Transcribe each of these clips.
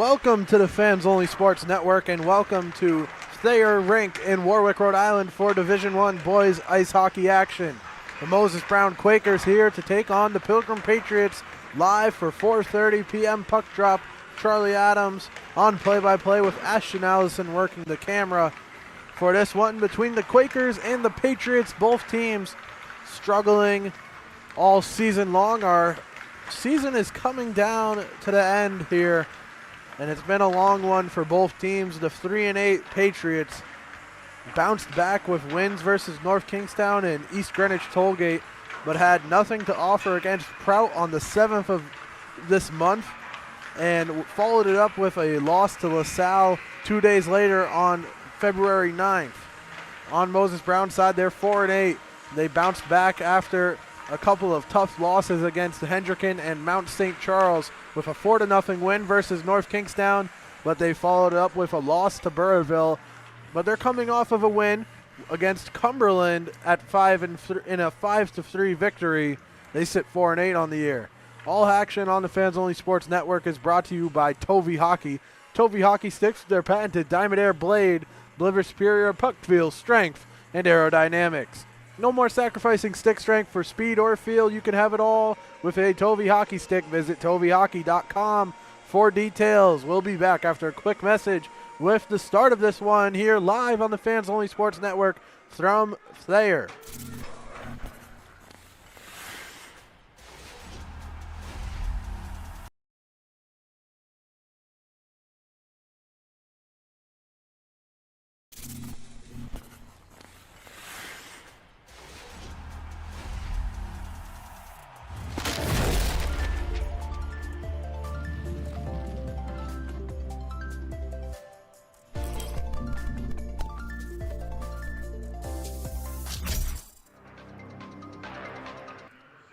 Welcome to the Fans Only Sports Network and welcome to Thayer Rink in Warwick, Rhode Island for Division I boys ice hockey action. The Moses Brown Quakers here to take on the Pilgrim Patriots live for 4:30 p.m. puck drop. Charlie Adams on play-by-play with Ashton Allison working the camera for this one between the Quakers and the Patriots. Both teams struggling all season long. Our season is coming down to the end here, and it's been a long one for both teams. The 3-8 Patriots bounced back with wins versus North Kingstown and East Greenwich Tollgate, but had nothing to offer against Prout on the 7th of this month, and followed it up with a loss to LaSalle 2 days later on February 9th. On Moses Brown's side, they're 4-8. They bounced back after a couple of tough losses against Hendricken and Mount St. Charles with a 4-0 win versus North Kingstown, but they followed it up with a loss to Burrillville. But they're coming off of a win against Cumberland at in a 5-3 victory. They sit 4-8 on the year. All action on the Fans Only Sports Network is brought to you by Tovey Hockey. Tovey Hockey sticks with their patented Diamond Air blade, delivers superior puck feel, strength, and aerodynamics. No more sacrificing stick strength for speed or feel. You can have it all with a Tovey Hockey stick. Visit toveyhockey.com for details. We'll be back after a quick message with the start of this one here live on the Fans Only Sports Network from Thayer.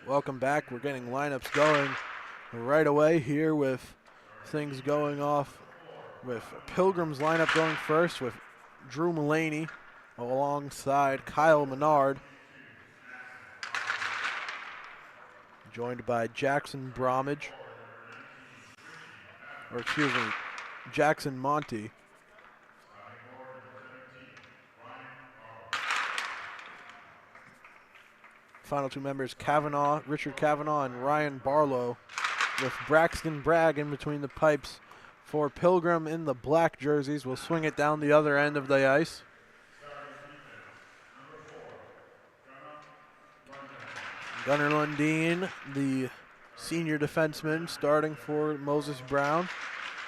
Welcome back. We're getting lineups going right away here with things going off with Pilgrim's lineup going first with Drew Mullaney alongside Kyle Menard, joined by Jackson Bromage, or excuse me, Jackson Monty. Final two members, Richard Kavanaugh and Ryan Barlow, with Braxton Bragg in between the pipes for Pilgrim in the black jerseys. We'll swing it down the other end of the ice. Gunnar Lundeen, the senior defenseman, starting for Moses Brown,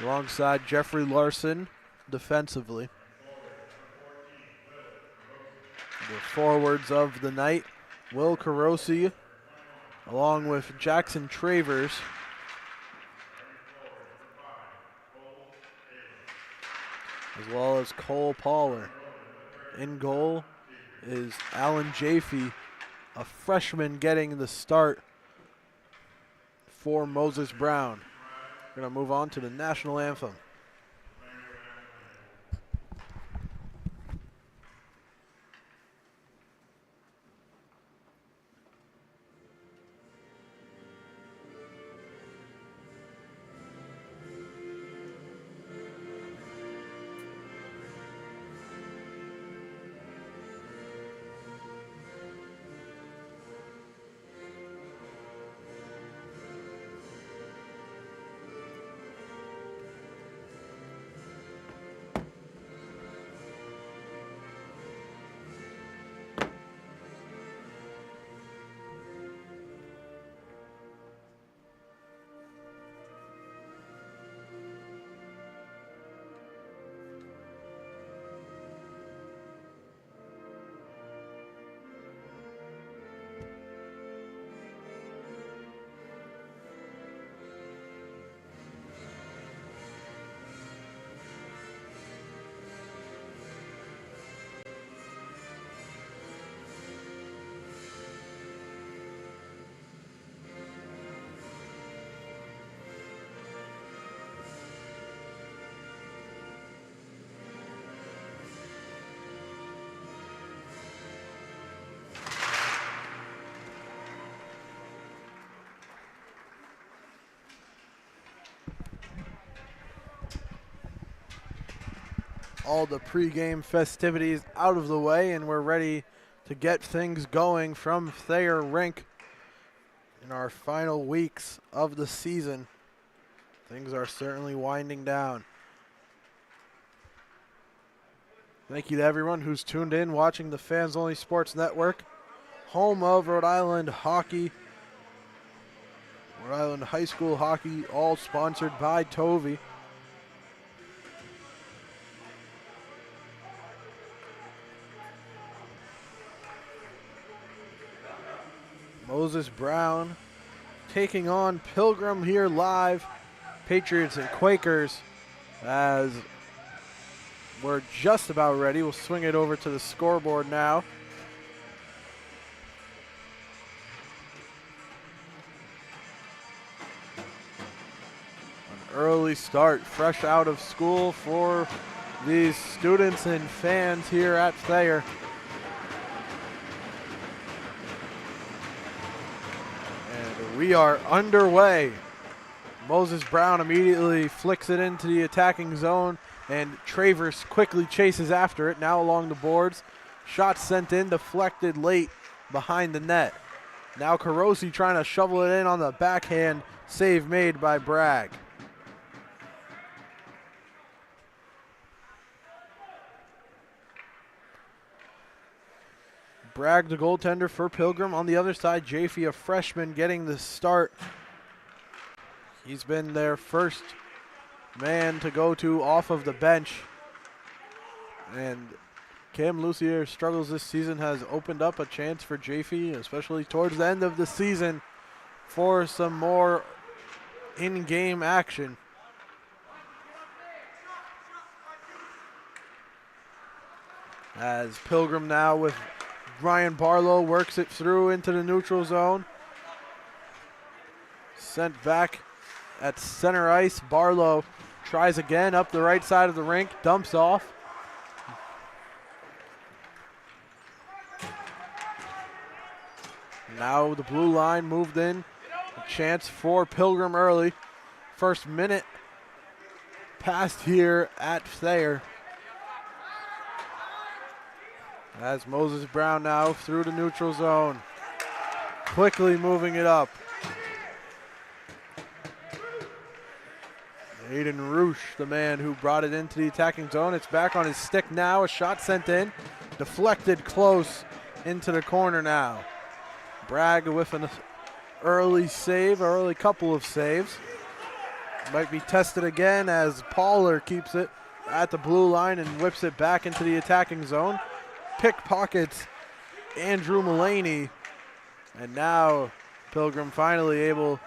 alongside Jeffrey Larson defensively. The forwards of the night, Will Carosi, along with Jackson Travers. As well as Cole Poller. In goal is Alan Jaffe, a freshman getting the start for Moses Brown. We're going to move on to the national anthem. all the pregame festivities out of the way, and we're ready to get things going from Thayer Rink in our final weeks of the season. Things are certainly winding down. Thank you to everyone who's tuned in watching the Fans Only Sports Network, home of Rhode Island hockey, Rhode Island High School hockey, all sponsored by Tovey. Moses Brown taking on Pilgrim here live. Patriots and Quakers, as we're just about ready. We'll swing it over to the scoreboard now. An early start, fresh out of school for these students and fans here at Thayer. And we are underway. Moses Brown immediately flicks it into the attacking zone, and Travers quickly chases after it, now along the boards. Shot sent in, deflected late behind the net. Now Carosi trying to shovel it in on the backhand, save made by Bragg. Bragg, the goaltender for Pilgrim. On the other side, Jaffe, a freshman, getting the start. He's been their first man to go to off of the bench. And Cam Lucier struggles this season, has opened up a chance for Jaffe, especially towards the end of the season, for some more in-game action. As Pilgrim now with Ryan Barlow works it through into the neutral zone. Sent back at center ice. Barlow tries again up the right side of the rink, dumps off. Now the blue line moved in. A chance for Pilgrim early. First minute passed here at Thayer. As Moses Brown now through the neutral zone. Quickly moving it up. Aiden Roosh, the man who brought it into the attacking zone. It's back on his stick now. A shot sent in. Deflected close into the corner now. Bragg with an early save, early couple of saves. Might be tested again as Pollard keeps it at the blue line and whips it back into the attacking zone. Pickpockets Andrew Mullaney. And now Pilgrim finally able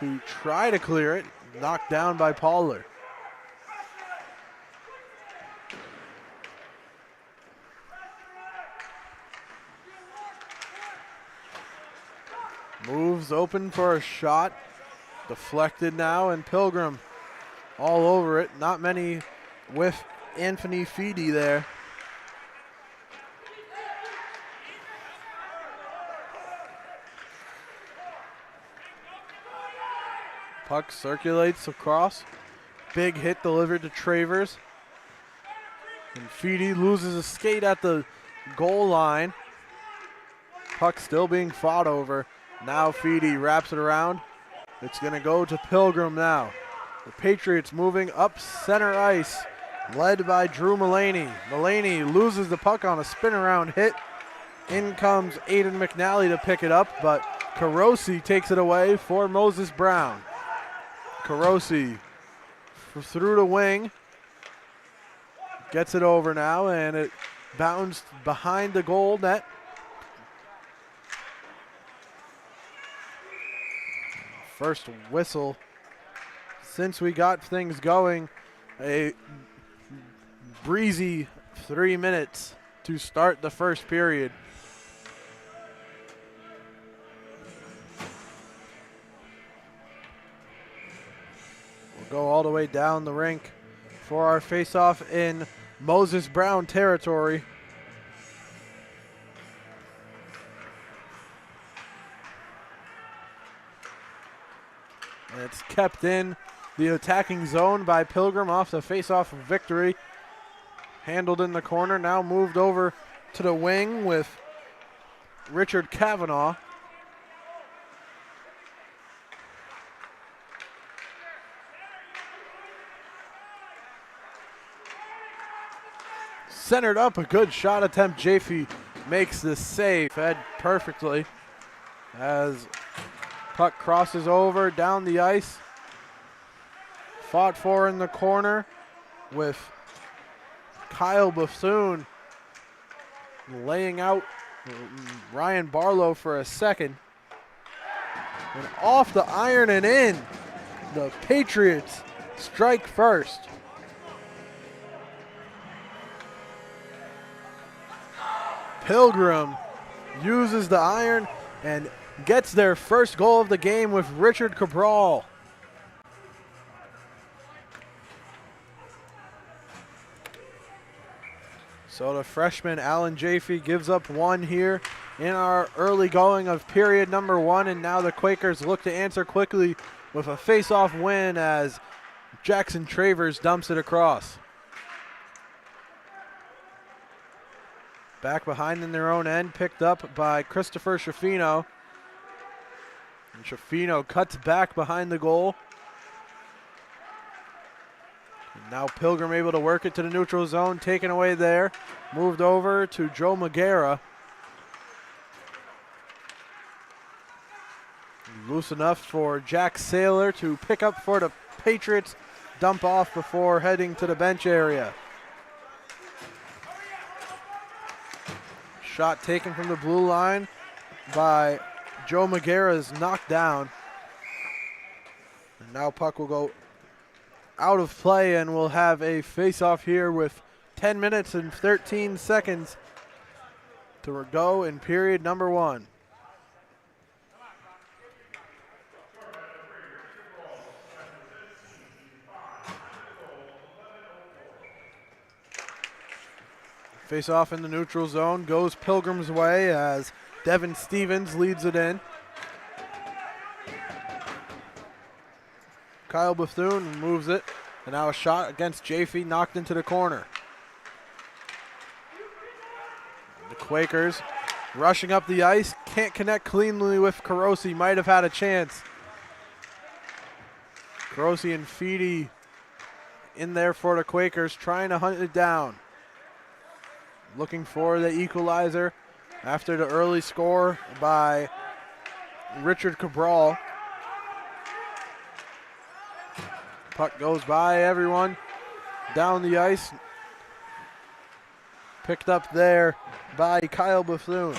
to try to clear it. Knocked down by Pollard. Moves open for a shot. Deflected now, and Pilgrim all over it. Not many with Anthony Feedy there. Puck circulates across. Big hit delivered to Travers. And Feedy loses a skate at the goal line. Puck still being fought over. Now Feedy wraps it around. It's going to go to Pilgrim now. The Patriots moving up center ice, led by Drew Mullaney. Mullaney loses the puck on a spin around hit. In comes Aiden McNally to pick it up, but Carosi takes it away for Moses Brown. Carosi through the wing, gets it over now, and it bounced behind the goal net. First whistle since we got things going. A breezy 3 minutes to start the first period. Go all the way down the rink for our face-off in Moses Brown territory. And it's kept in the attacking zone by Pilgrim off the face-off victory. handled in the corner, now moved over to the wing with Richard Kavanaugh. Centered up, a good shot attempt. Jaffe makes the save, fed perfectly as puck crosses over down the ice. Fought for in the corner with Kyle Bethune laying out Ryan Barlow for a second. And off the iron and in. The Patriots strike first. Pilgrim uses the iron and gets their first goal of the game with Richard Cabral. So the freshman Alan Jaffe gives up one here in our early going of period number 1, and now the Quakers look to answer quickly with a face-off win as Jackson Travers dumps it across. Back behind in their own end, picked up by Christopher Schaffino. And Schaffino cuts back behind the goal. And now Pilgrim able to work it to the neutral zone, taken away there. Moved over to Joe Magera. Loose enough for Jack Saylor to pick up for the Patriots. Dump off before heading to the bench area. Shot taken from the blue line by Joe Magera is knocked down. And now puck will go out of play, and we'll have a face-off here with 10 minutes and 13 seconds to go in period number 1. Face off in the neutral zone goes Pilgrim's way as Devin Stevens leads it in. Kyle Bethune moves it, and now a shot against Jaffe, knocked into the corner. The Quakers rushing up the ice, can't connect cleanly with Carosi, might have had a chance. Carosi and Feedy in there for the Quakers, trying to hunt it down. Looking for the equalizer after the early score by Richard Cabral. Puck goes by everyone down the ice. Picked up there by Kyle Bethune.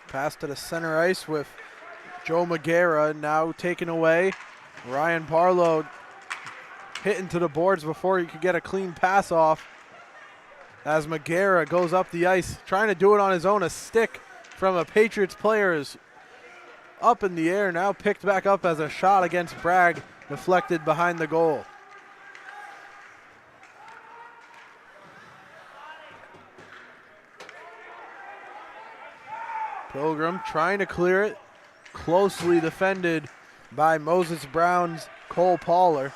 Pass to the center ice with Joe Magera now taken away. Ryan Barlow hitting to the boards before he could get a clean pass off as Magera goes up the ice, trying to do it on his own. A stick from a Patriots player is up in the air, now picked back up as a shot against Bragg, deflected behind the goal. Pilgrim trying to clear it, closely defended by Moses Brown's Cole Pauler.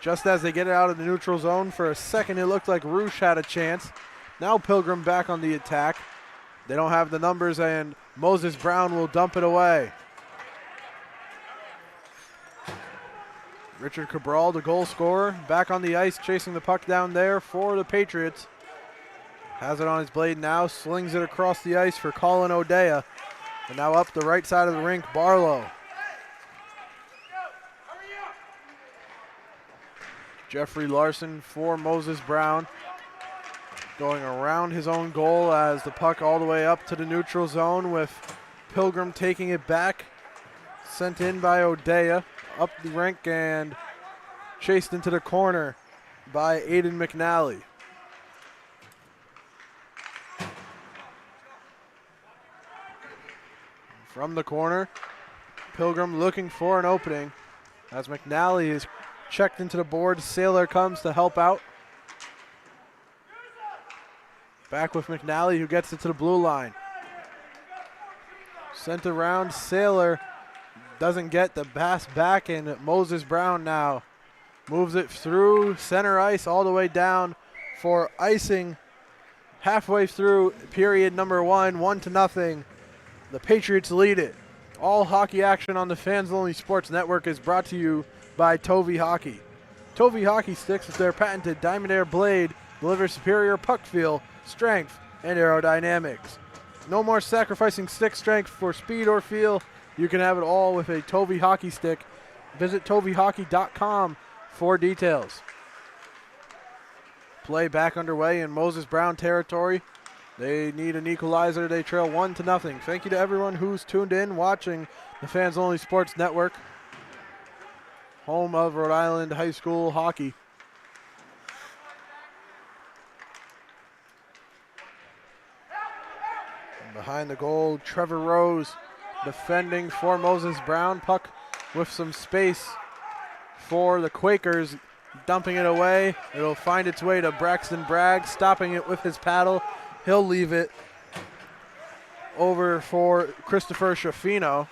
Just as they get it out of the neutral zone, for a second it looked like Roosh had a chance. Now Pilgrim back on the attack. They don't have the numbers, and Moses Brown will dump it away. Richard Cabral, the goal scorer, back on the ice, chasing the puck down there for the Patriots. Has it on his blade now, slings it across the ice for Colin O'Dea. And now up the right side of the rink, Barlow. Jeffrey Larson for Moses Brown. Going around his own goal as the puck all the way up to the neutral zone with Pilgrim taking it back. Sent in by O'Dea. Up the rink and chased into the corner by Aiden McNally. From the corner, Pilgrim looking for an opening as McNally is checked into the board. Saylor comes to help out. Back with McNally, who gets it to the blue line. Sent around, Saylor doesn't get the pass back, and Moses Brown now moves it through center ice all the way down for icing halfway through period number 1, 1-0. The Patriots lead it. All hockey action on the Fans Only Sports Network is brought to you by Tovey Hockey. Tovey Hockey sticks with their patented Diamond Air blade delivers superior puck feel, strength, and aerodynamics. No more sacrificing stick strength for speed or feel. You can have it all with a Tovey Hockey stick. Visit toveyhockey.com for details. Play back underway in Moses Brown territory. They need an equalizer. They trail 1-0. Thank you to everyone who's tuned in watching the Fans Only Sports Network, home of Rhode Island high school hockey. And behind the goal, Trevor Rose defending for Moses Brown. Puck with some space for the Quakers, dumping it away. It'll find its way to Braxton Bragg, stopping it with his paddle. He'll leave it over for Christopher Schaffino.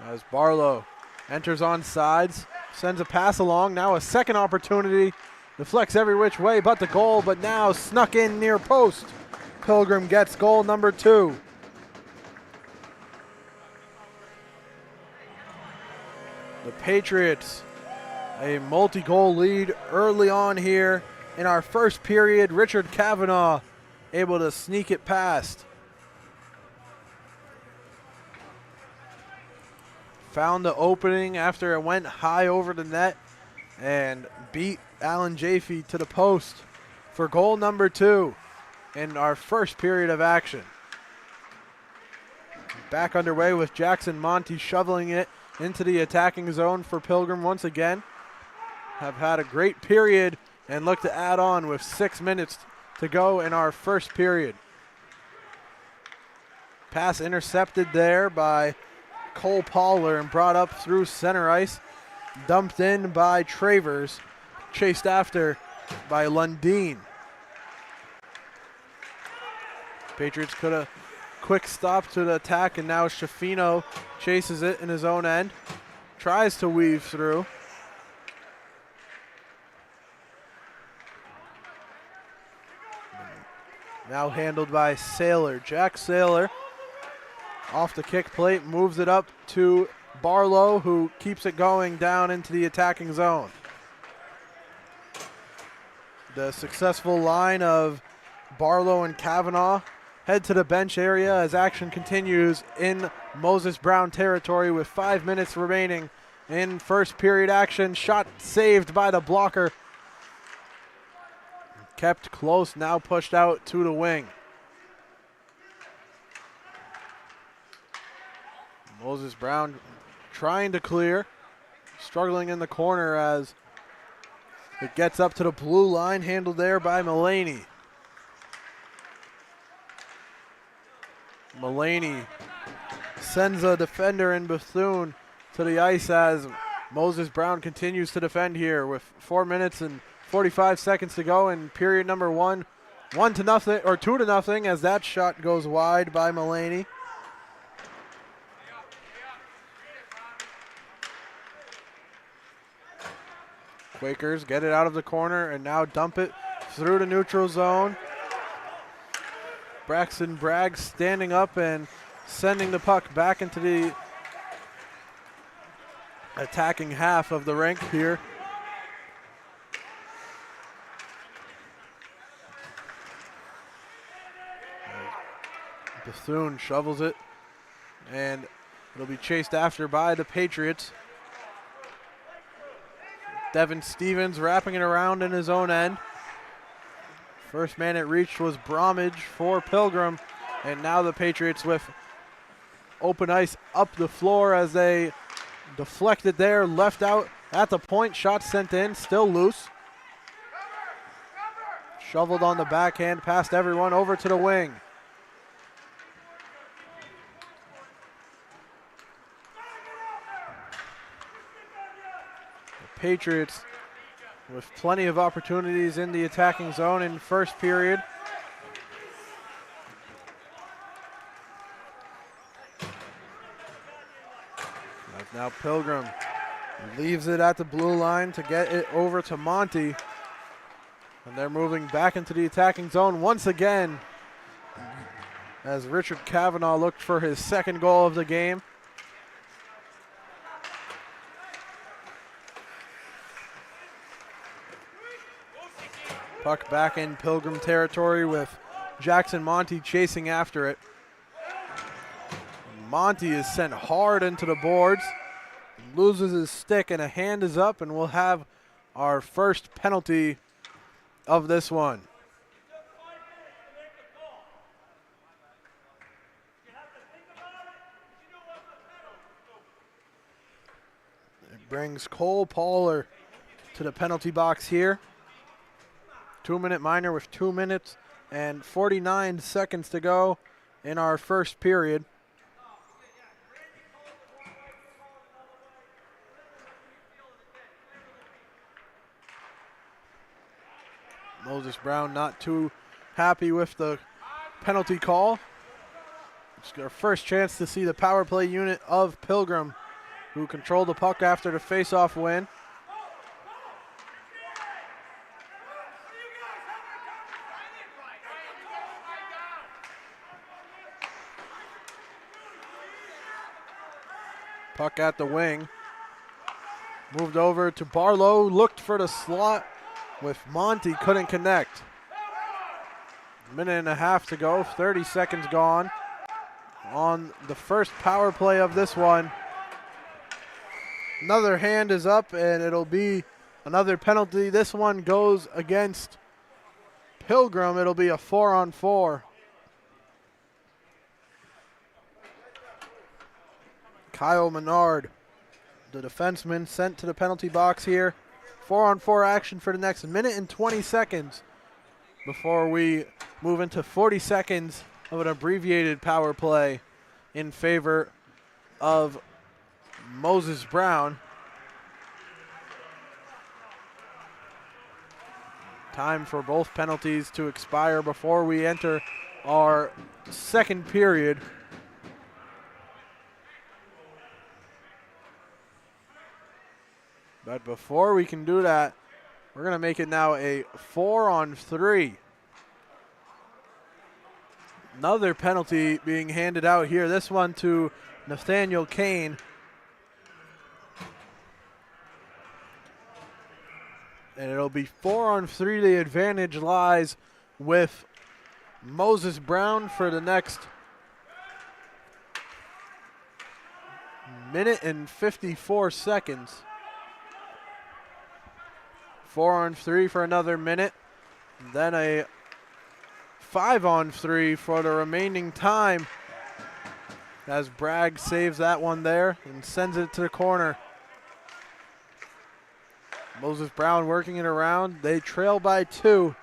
As Barlow enters on sides, sends a pass along. Now a second opportunity. Deflects every which way but the goal, but now snuck in near post. Pilgrim gets goal number 2. The Patriots, a multi-goal lead early on here in our first period. Richard Kavanaugh able to sneak it past. Found the opening after it went high over the net and beat Alan Jaffe to the post for goal number 2 in our first period of action. Back underway with Jackson Monty shoveling it into the attacking zone for Pilgrim once again. Have had a great period and look to add on with 6 minutes to go in our first period. Pass intercepted there by Cole Poller and brought up through center ice. Dumped in by Travers, chased after by Lundeen. Patriots could have quick stop to the attack, and now Schaffino chases it in his own end. Tries to weave through. Now handled by Saylor. Jack Saylor off the kick plate, moves it up to Barlow, who keeps it going down into the attacking zone. The successful line of Barlow and Kavanaugh head to the bench area as action continues in Moses Brown territory with 5 minutes remaining in first period action. Shot saved by the blocker. Kept close, now pushed out to the wing. Moses Brown trying to clear, struggling in the corner as it gets up to the blue line, handled there by Mullaney. Mullaney sends a defender in Bethune to the ice as Moses Brown continues to defend here with 4 minutes and 45 seconds to go in period number 1. 1-0 or 2-0 as that shot goes wide by Mullaney. Quakers get it out of the corner and now dump it through the neutral zone. Braxton Bragg standing up and sending the puck back into the attacking half of the rink here. Bethune shovels it, and it'll be chased after by the Patriots. Devin Stevens wrapping it around in his own end. First man it reached was Bromage for Pilgrim, and now the Patriots with open ice up the floor as they deflect it there, left out at the point, shot sent in, still loose. Shoveled on the backhand, past everyone, over to the wing. Patriots with plenty of opportunities in the attacking zone in first period. Now Pilgrim leaves it at the blue line to get it over to Monty. And they're moving back into the attacking zone once again as Richard Kavanaugh looked for his second goal of the game. Puck back in Pilgrim territory with Jackson Monty chasing after it. Monty is sent hard into the boards, loses his stick, and a hand is up, and we'll have our first penalty of this one. It brings Cole Pauler to the penalty box here. 2-minute minor with 2 minutes and 49 seconds to go in our first period. Moses Brown not too happy with the penalty call. It's our first chance to see the power play unit of Pilgrim, who controlled the puck after the face-off win. Puck at the wing. Moved over to Barlow, looked for the slot with Monty, couldn't connect. Minute and a half to go, 30 seconds gone on the first power play of this one. Another hand is up, and it'll be another penalty. This one goes against Pilgrim. It'll be a 4-on-4. Kyle Menard, the defenseman, sent to the penalty box here. 4-on-4 action for the next minute and 20 seconds before we move into 40 seconds of an abbreviated power play in favor of Moses Brown. Time for both penalties to expire before we enter our second period. But before we can do that, we're going to make it now a 4-on-3. Another penalty being handed out here, this one to Nathaniel Kane. And it'll be 4-on-3. The advantage lies with Moses Brown for the next minute and 54 seconds. 4-on-3 for another minute. Then a 5-on-3 for the remaining time as Bragg saves that one there and sends it to the corner. Moses Brown working it around. They trail by 2.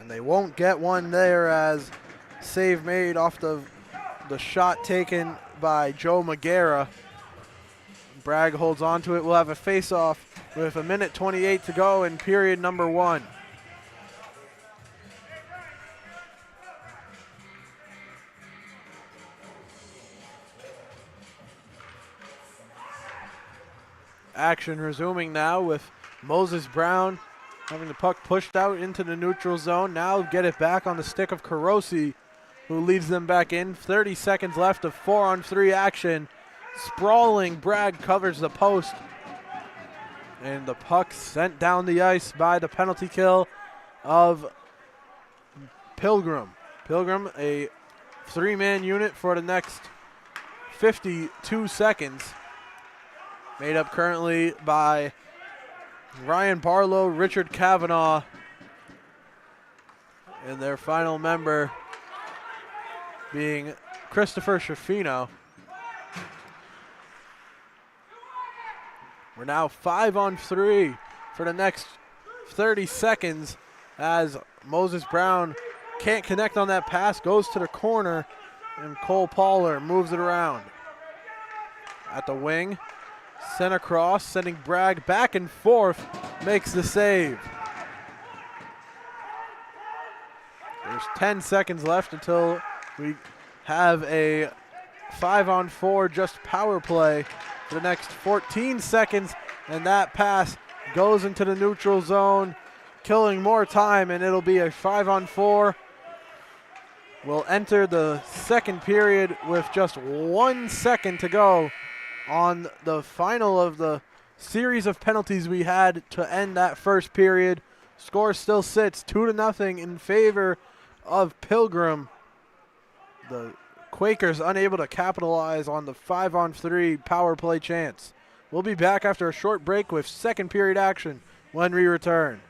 And they won't get one there as save made off the shot taken by Joe Magera. Bragg holds on to it. We'll have a face-off with a minute 28 to go in period number 1. Action resuming now with Moses Brown having the puck pushed out into the neutral zone. Now get it back on the stick of Carosi, who leads them back in. 30 seconds left of 4-on-3 action. Sprawling Bragg covers the post. And the puck sent down the ice by the penalty kill of Pilgrim. Pilgrim, a 3-man unit for the next 52 seconds. Made up currently by Ryan Barlow, Richard Kavanaugh, and their final member being Christopher Schaffino. We're now 5-on-3 for the next 30 seconds as Moses Brown can't connect on that pass, goes to the corner, and Cole Pauler moves it around. At the wing, sent across, sending Bragg back and forth, makes the save. There's 10 seconds left until we have a 5-on-4 just power play for the next 14 seconds, and that pass goes into the neutral zone, killing more time, and it'll be a 5-on-4. We'll enter the second period with just 1 second to go on the final of the series of penalties we had to end that first period. Score still sits 2-0 in favor of Pilgrim. The Quakers unable to capitalize on the 5-on-3 power play chance. We'll be back after a short break with second period action when we return.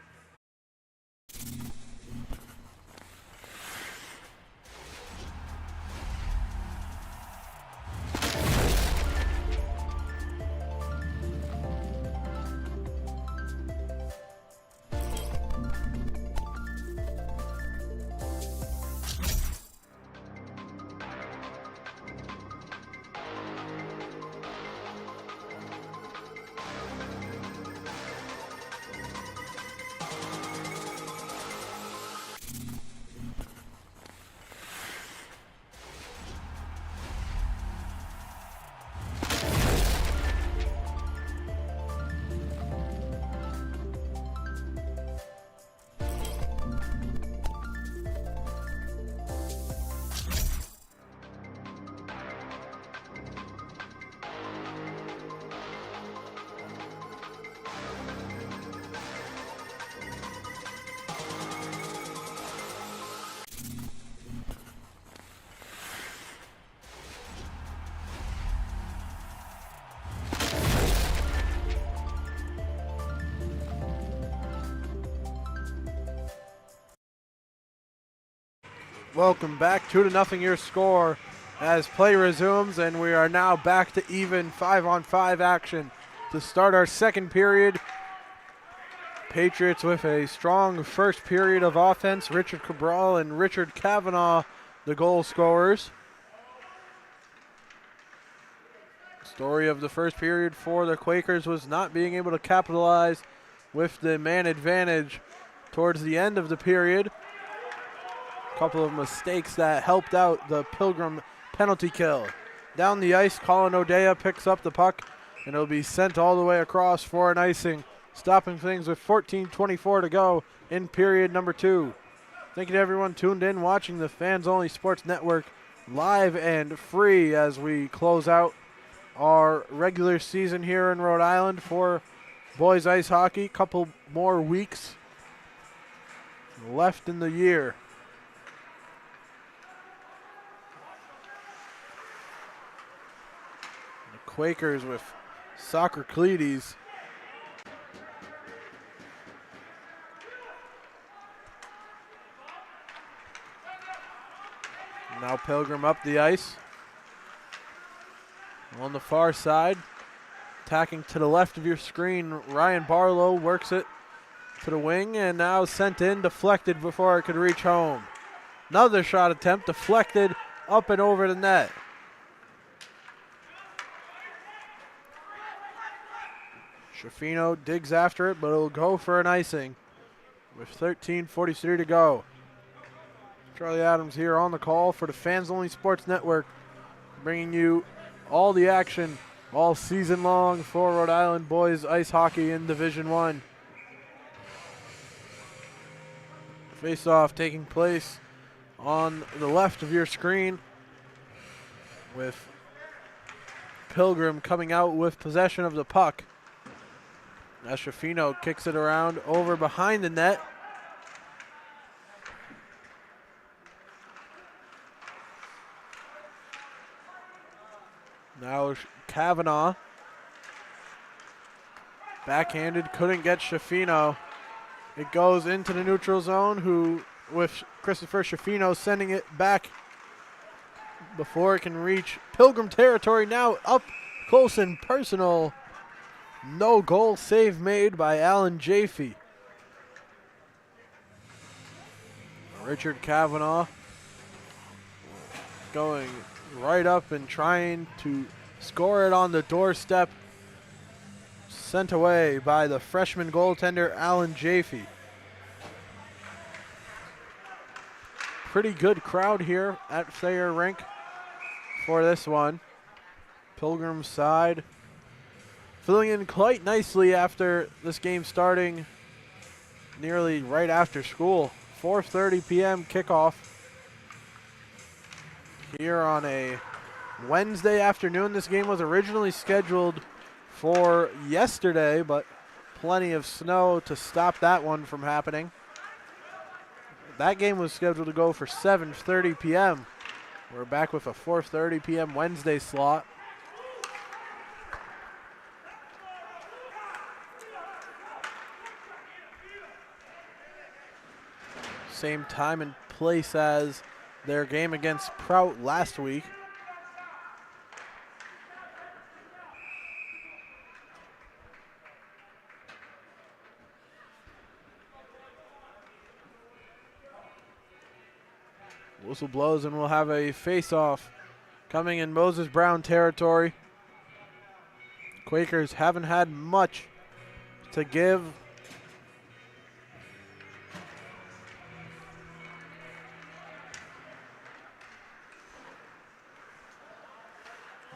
Welcome back, 2-0 your score as play resumes, and we are now back to even 5-on-5 action to start our second period. Patriots with a strong first period of offense. Richard Cabral and Richard Kavanaugh, the goal scorers. Story of the first period for the Quakers was not being able to capitalize with the man advantage towards the end of the period. Couple of mistakes that helped out the Pilgrim penalty kill. Down the ice, Colin O'Dea picks up the puck, and it'll be sent all the way across for an icing, stopping things with 14:24 to go in period number 2. Thank you to everyone tuned in watching the Fans Only Sports Network live and free as we close out our regular season here in Rhode Island for boys ice hockey. Couple more weeks left in the year. Quakers with Soccercledes. Now Pilgrim up the ice. On the far side, attacking to the left of your screen, Ryan Barlow works it to the wing and now sent in, deflected before it could reach home. Another shot attempt, deflected up and over the net. Schifino digs after it, but it'll go for an icing with 13:43 to go. Charlie Adams here on the call for the Fans Only Sports Network, bringing you all the action all season long for Rhode Island boys ice hockey in Division I. Face-off taking place on the left of your screen with Pilgrim coming out with possession of the puck. As Schifino kicks it around over behind the net. Now Kavanaugh. Backhanded, couldn't get Schifino. It goes into the neutral zone, with Christopher Schifino sending it back before it can reach Pilgrim territory. Now up close and personal. No goal save made by Alan Jaffe. Richard Kavanaugh going right up and trying to score it on the doorstep. Sent away by the freshman goaltender Alan Jaffe. Pretty good crowd here at Thayer Rink for this one. Pilgrim side filling in quite nicely after this game starting nearly right after school. 4:30 p.m. kickoff here on a Wednesday afternoon. This game was originally scheduled for yesterday, but plenty of snow to stop that one from happening. That game was scheduled to go for 7:30 p.m. We're back with a 4:30 p.m. Wednesday slot. Same time and place as their game against Prout last week. Whistle blows and we'll have a face-off coming in Moses Brown territory. Quakers haven't had much to give.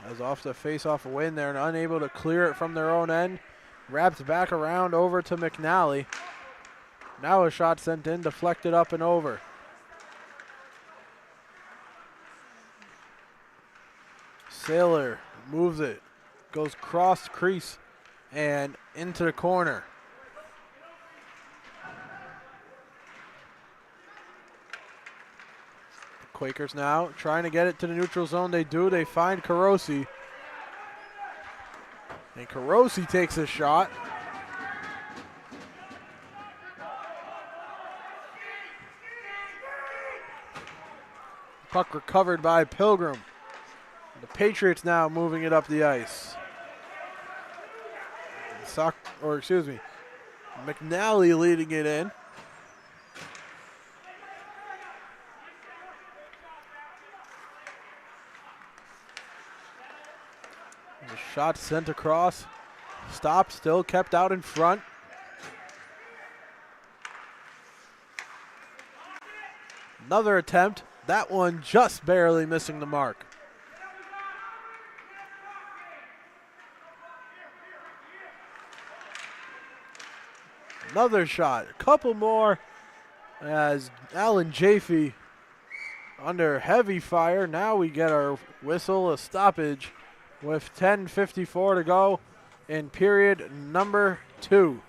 As off the face-off win, they're unable to clear it from their own end. Wraps back around over to McNally. Now a shot sent in, deflected up and over. Sailor moves it, goes cross crease and into the corner. Quakers now trying to get it to the neutral zone. They do. They find Carosi. And Carosi takes a shot. Puck recovered by Pilgrim. The Patriots now moving it up the ice. McNally leading it in. The shot sent across. Stopped, still kept out in front. Another attempt. That one just barely missing the mark. Another shot, a couple more as Alan Jaffe under heavy fire. Now we get our whistle, a stoppage with 10:54 to go in period number 2.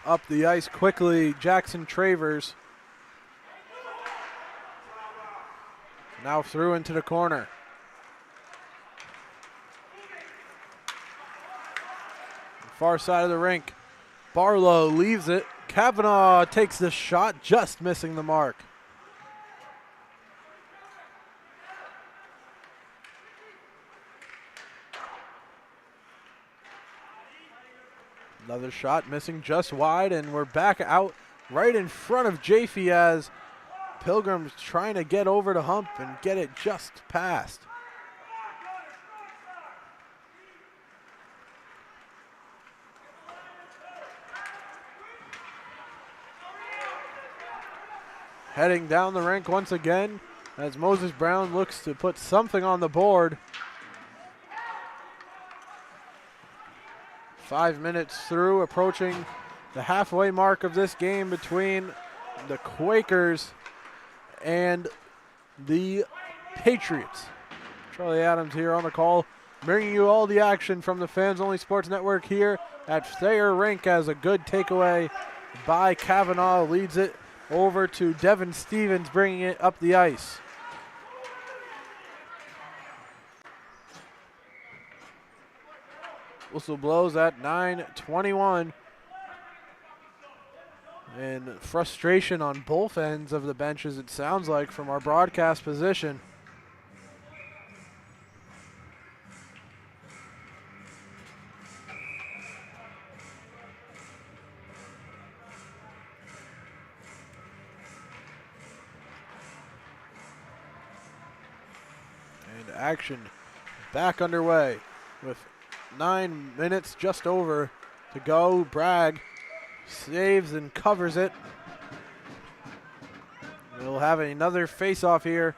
Up the ice quickly, Jackson Travers. Now through into the corner. Far side of the rink. Barlow leaves it. Kavanaugh takes the shot, just missing the mark. Another shot missing just wide, and we're back out right in front of Jaffe as Pilgrim's trying to get over the hump and get it just past. Heading down the rink once again as Moses Brown looks to put something on the board. 5 minutes through, approaching the halfway mark of this game between the Quakers and the Patriots. Charlie Adams here on the call, bringing you all the action from the Fans Only Sports Network here at Thayer Rink, as a good takeaway by Kavanaugh leads it over to Devin Stevens, bringing it up the ice. Whistle blows at 9:21. And frustration on both ends of the benches, it sounds like, from our broadcast position. And action back underway with 9 minutes just over to go. Bragg saves and covers it. We'll have another face-off here.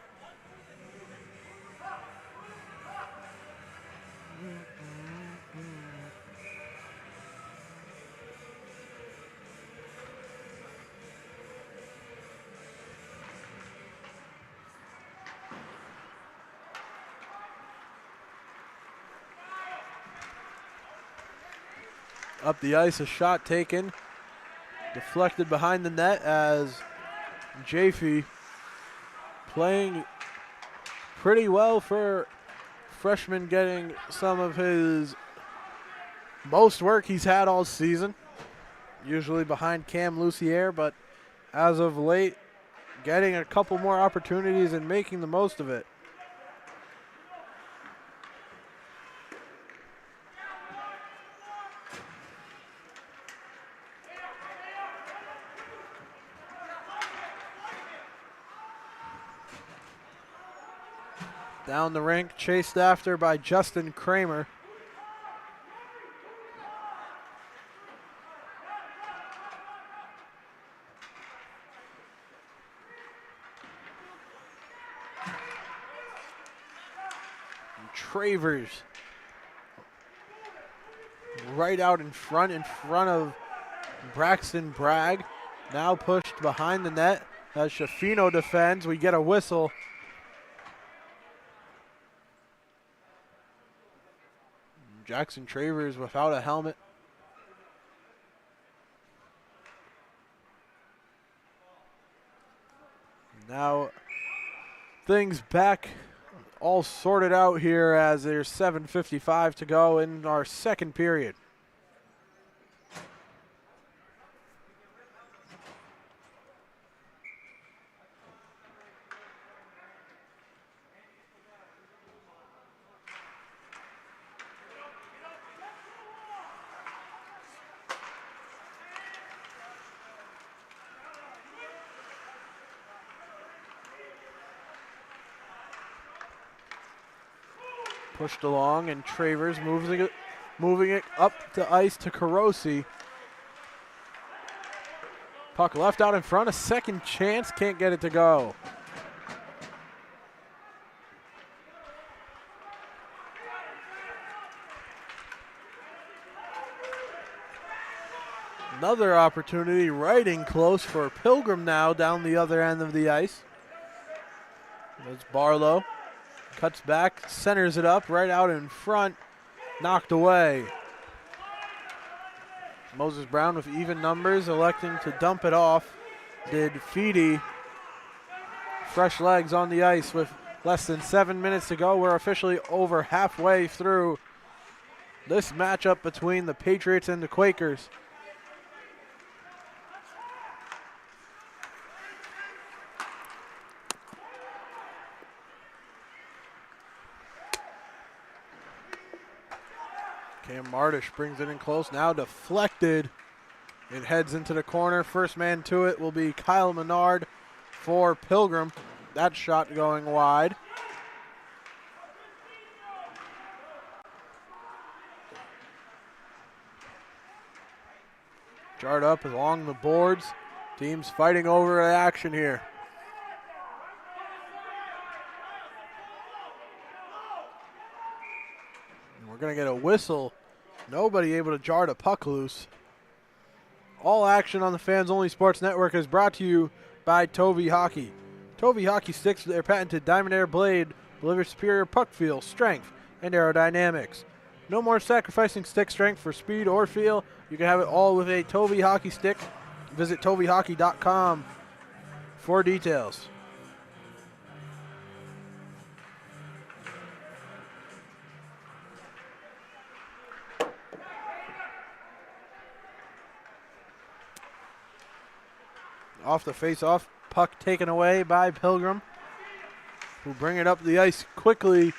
Up the ice, a shot taken. Deflected behind the net as Jaffe playing pretty well for freshman, getting some of his most work he's had all season. Usually behind Cam Lucier, but as of late, getting a couple more opportunities and making the most of it. Down the rink, chased after by Justin Kramer. And Travers right out in front of Braxton Bragg. Now pushed behind the net as Shafino defends. We get a whistle. Jackson Travers without a helmet. Now things back all sorted out here as there's 7:55 to go in our second period. Pushed along, and Travers moving it up the ice to Carosi. Puck left out in front, a second chance, can't get it to go. Another opportunity right in close for Pilgrim now down the other end of the ice. There's Barlow. Cuts back, centers it up, right out in front, knocked away. Moses Brown with even numbers, electing to dump it off. Did Feedy. Fresh legs on the ice with less than 7 minutes to go. We're officially over halfway through this matchup between the Patriots and the Quakers. Cam Martish brings it in close, now deflected. It heads into the corner. First man to it will be Kyle Menard for Pilgrim. That shot going wide. Jarred up along the boards. Teams fighting over the action here. We're going to get a whistle. Nobody able to jar the puck loose. All action on the Fans Only Sports Network is brought to you by Tovey Hockey. Tovey Hockey sticks with their patented Diamond Air blade delivers superior puck feel, strength, and aerodynamics. No more sacrificing stick strength for speed or feel. You can have it all with a Tovey Hockey stick. Visit ToveyHockey.com for details. Off the face-off, puck taken away by Pilgrim, who bring it up the ice quickly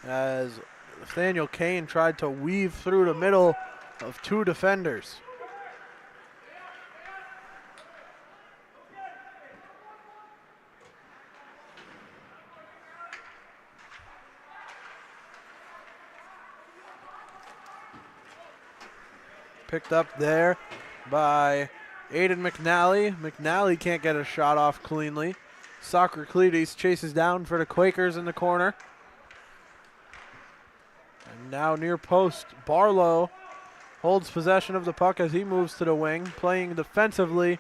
as Nathaniel Kane tried to weave through the middle of two defenders. picked up there by Aiden McNally. McNally can't get a shot off cleanly. Socrates chases down for the Quakers in the corner. And now near post, Barlow holds possession of the puck as he moves to the wing, playing defensively.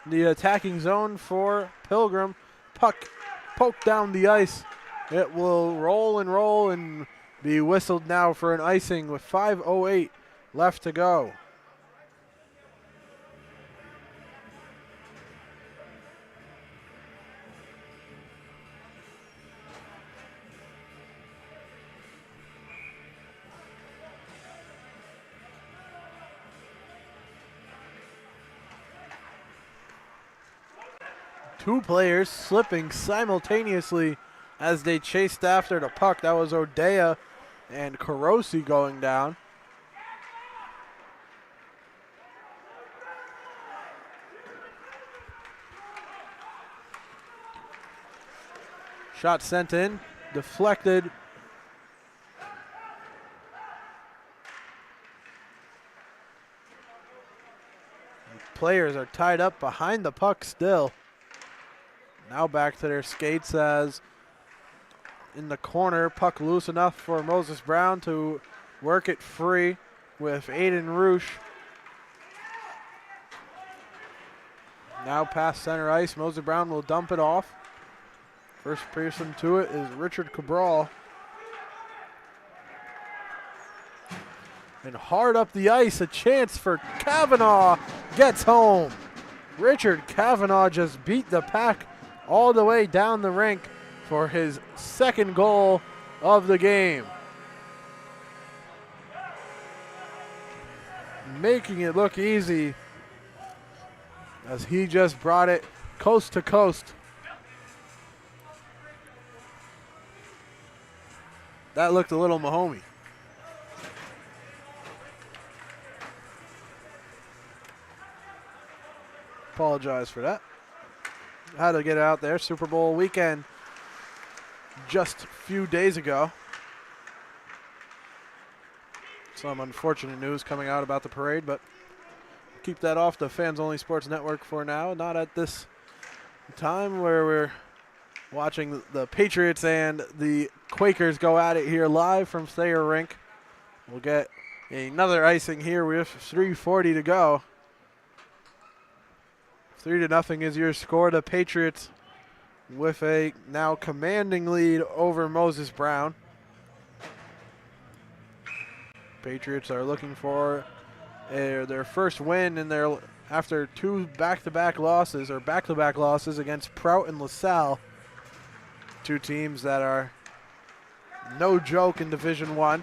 The attacking zone for Pilgrim. Puck poked down the ice. It will roll and be whistled now for an icing with 5:08 left to go. Two players slipping simultaneously as they chased after the puck. That was Odea and Carosi going down. Shot sent in, deflected. Players are tied up behind the puck still. Now back to their skates as in the corner, puck loose enough for Moses Brown to work it free with Aiden Roosh. Now past center ice, Moses Brown will dump it off. First person to it is Richard Cabral. And hard up the ice, a chance for Kavanaugh, gets home. Richard Kavanaugh just beat the pack all the way down the rink for his second goal of the game. Making it look easy as he just brought it coast to coast. That looked a little Mahomey. Apologize for that. Had to get it out there. Super Bowl weekend just a few days ago. Some unfortunate news coming out about the parade, but keep that off the Fans Only Sports Network for now. Not at this time where we're watching the Patriots and the Quakers go at it here live from Thayer Rink. We'll get another icing here with 3:40 to go. 3-0 is your score. The Patriots with a now commanding lead over Moses Brown. Patriots are looking for their first win in their after two back-to-back losses against Prout and LaSalle. Two teams that are no joke in Division I.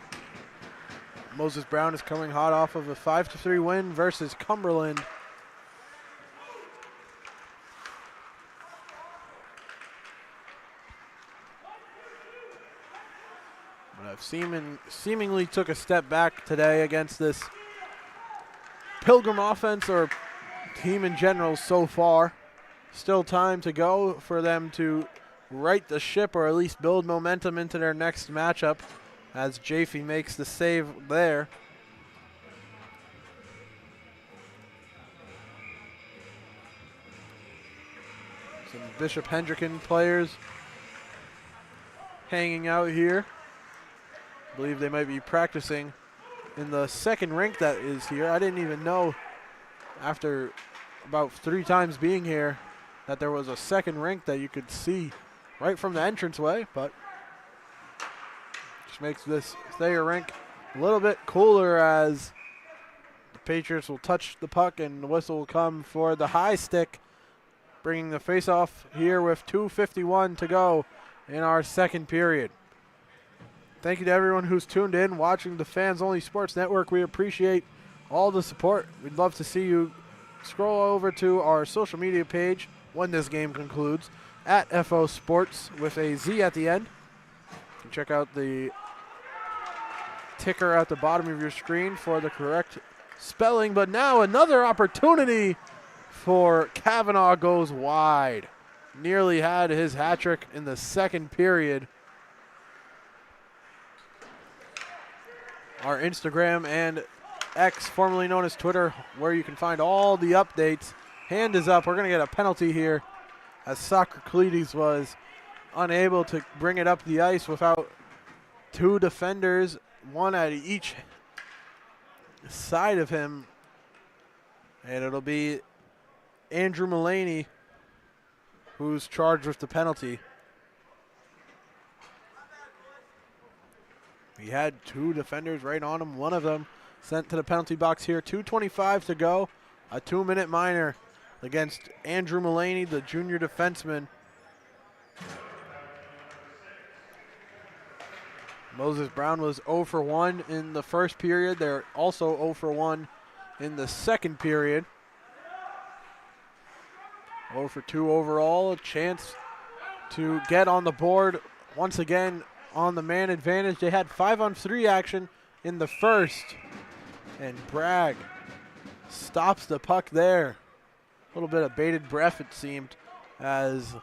Moses Brown is coming hot off of a 5-3 win versus Cumberland. But seemingly took a step back today against this Pilgrim offense or team in general so far. Still time to go for them to right the ship or at least build momentum into their next matchup as Jaffe makes the save there. Some Bishop Hendricken players hanging out here. I believe they might be practicing in the second rink that is here. I didn't even know after about 3 times being here that there was a second rink that you could see right from the entranceway, but just makes this Thayer rink a little bit cooler as the Patriots will touch the puck and the whistle will come for the high stick, bringing the face-off here with 2:51 to go in our second period. Thank you to everyone who's tuned in, watching the Fans Only Sports Network. We appreciate all the support. We'd love to see you scroll over to our social media page when this game concludes, at FO Sports with a Z at the end. You can check out the ticker at the bottom of your screen for the correct spelling. But now another opportunity for Kavanaugh goes wide. Nearly had his hat trick in the second period. Our Instagram and X, formerly known as Twitter, where you can find all the updates. Hand is up. We're going to get a penalty here as Socrates was unable to bring it up the ice without two defenders, one at each side of him. And it'll be Andrew Mullaney who's charged with the penalty. He had two defenders right on him. One of them sent to the penalty box here. 2:25 to go. A 2-minute minor against Andrew Mullaney, the junior defenseman. Moses Brown was 0 for 1 in the first period. They're also 0 for 1 in the second period. 0 for 2 overall. A chance to get on the board once again on the man advantage. They had 5-on-3 action in the first. And Bragg stops the puck there. A little bit of bated breath, it seemed, as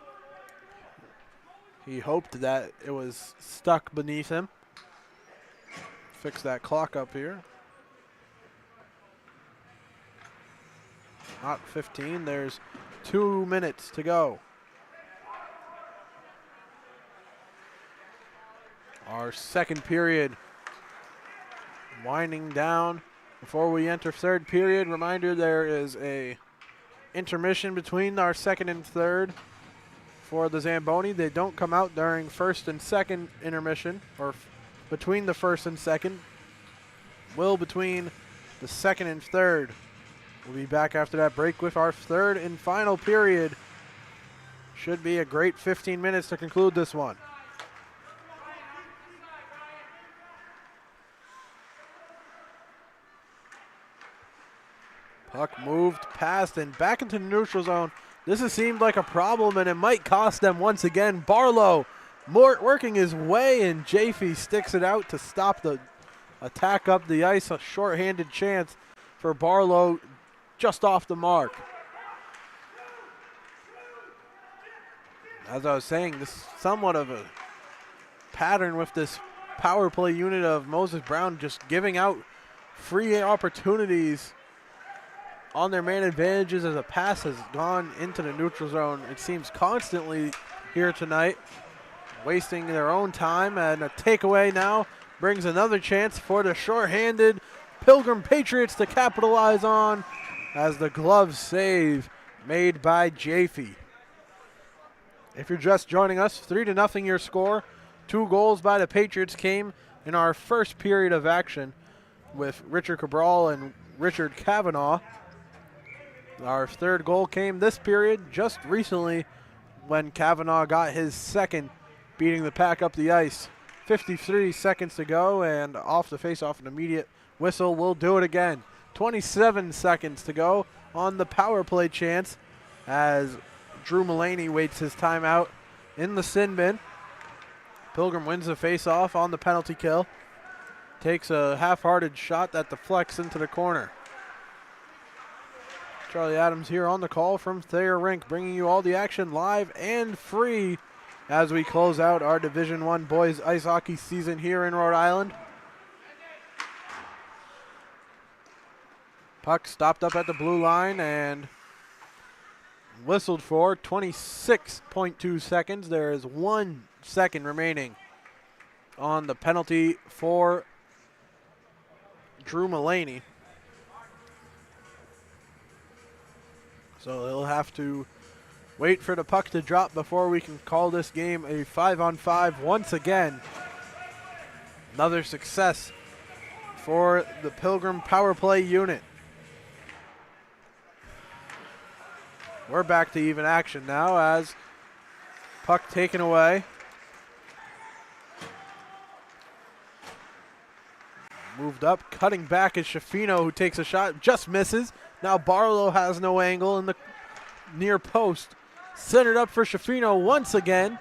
he hoped that it was stuck beneath him. Fix that clock up here. Not 15. There's 2 minutes to go. Our second period winding down. Before we enter third period, reminder there is a intermission between our second and third for the Zamboni. They don't come out during first and second intermission, or between the first and second. Will between the second and third. We'll be back after that break with our third and final period. Should be a great 15 minutes to conclude this one. Puck moved past and back into the neutral zone. This has seemed like a problem, and it might cost them once again. Barlow working his way, and Jaffe sticks it out to stop the attack up the ice. A shorthanded chance for Barlow just off the mark. As I was saying, this is somewhat of a pattern with this power play unit of Moses Brown just giving out free opportunities on their man advantages as a pass has gone into the neutral zone. It seems constantly here tonight, wasting their own time, and a takeaway now brings another chance for the shorthanded Pilgrim Patriots to capitalize on as the glove save made by Jaffe. If you're just joining us, 3-0 your score. 2 goals by the Patriots came in our first period of action with Richard Cabral and Richard Kavanaugh. Our third goal came this period just recently when Kavanaugh got his second, beating the Pack up the ice. 53 seconds to go, and off the face-off, an immediate whistle will do it again. 27 seconds to go on the power play chance as Drew Mullaney waits his timeout in the sin bin. Pilgrim wins the face-off on the penalty kill. Takes a half-hearted shot that deflects into the corner. Charlie Adams here on the call from Thayer Rink, bringing you all the action live and free as we close out our Division I boys ice hockey season here in Rhode Island. Puck stopped up at the blue line and whistled for. 26.2 seconds. There is 1 second remaining on the penalty for Drew Mullaney. So he'll have to wait for the puck to drop before we can call this game a 5-on-5 once again. Another success for the Pilgrim power play unit. We're back to even action now as puck taken away. Moved up, cutting back is Shafino, who takes a shot, just misses. Now Barlow has no angle in the near post. Centered up for Shafino once again.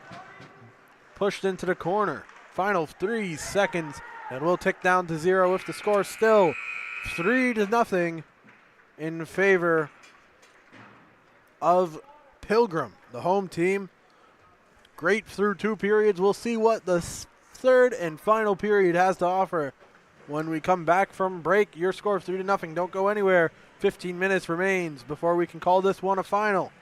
Pushed into the corner. Final 3 seconds, and we'll tick down to 0 with the score still 3-0 in favor of Pilgrim, the home team. Great through 2 periods. We'll see what the third and final period has to offer when we come back from break. Your score of 3-0. Don't go anywhere. 15 minutes remains before we can call this one a final.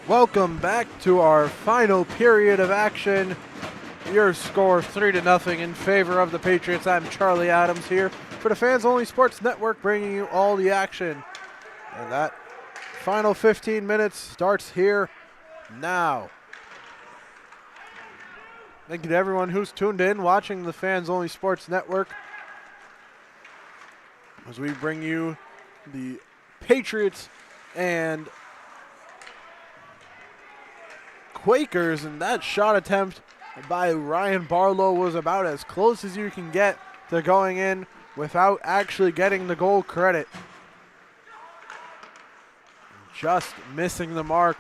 Welcome back to our final period of action. Your score 3-0 in favor of the Patriots. I'm Charlie Adams here for the Fans Only Sports Network, bringing you all the action. And that final 15 minutes starts here now. Thank you to everyone who's tuned in, watching the Fans Only Sports Network, as we bring you the Patriots and Quakers. And that shot attempt by Ryan Barlow was about as close as you can get to going in without actually getting the goal credit. Just missing the mark.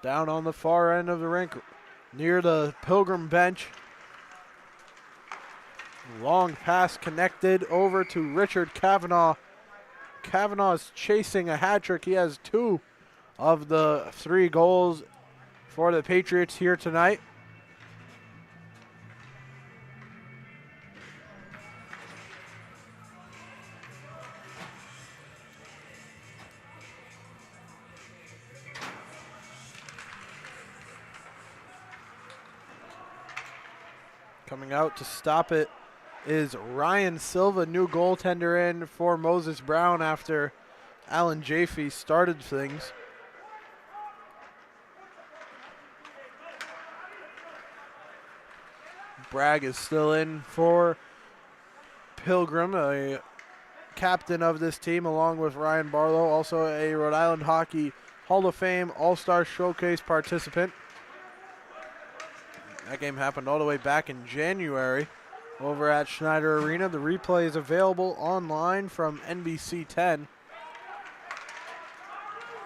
Down on the far end of the rink, near the Pilgrim bench. Long pass connected over to Richard Kavanaugh. Kavanaugh is chasing a hat trick. He has 2 of the 3 goals for the Patriots here tonight. Coming out to stop it is Ryan Silva, new goaltender in for Moses Brown after Alan Jaffe started things. Bragg is still in for Pilgrim, a captain of this team, along with Ryan Barlow, also a Rhode Island Hockey Hall of Fame All-Star Showcase participant. That game happened all the way back in January over at Schneider Arena. The replay is available online from NBC 10.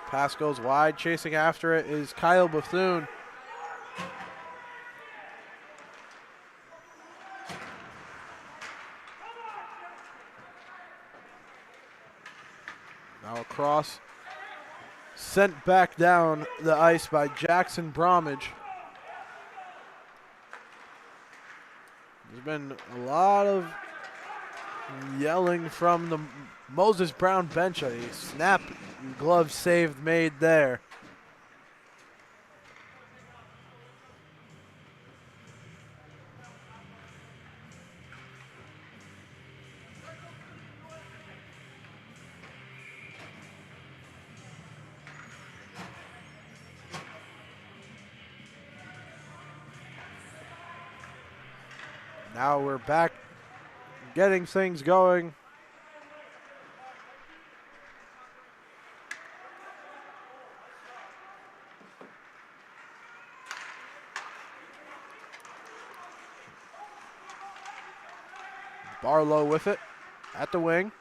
Pass goes wide. Chasing after it is Kyle Bethune. Now across. Sent back down the ice by Jackson Bromage. There's been a lot of yelling from the Moses Brown bench. A snap glove save made there. Now we're back getting things going. Barlow with it at the wing.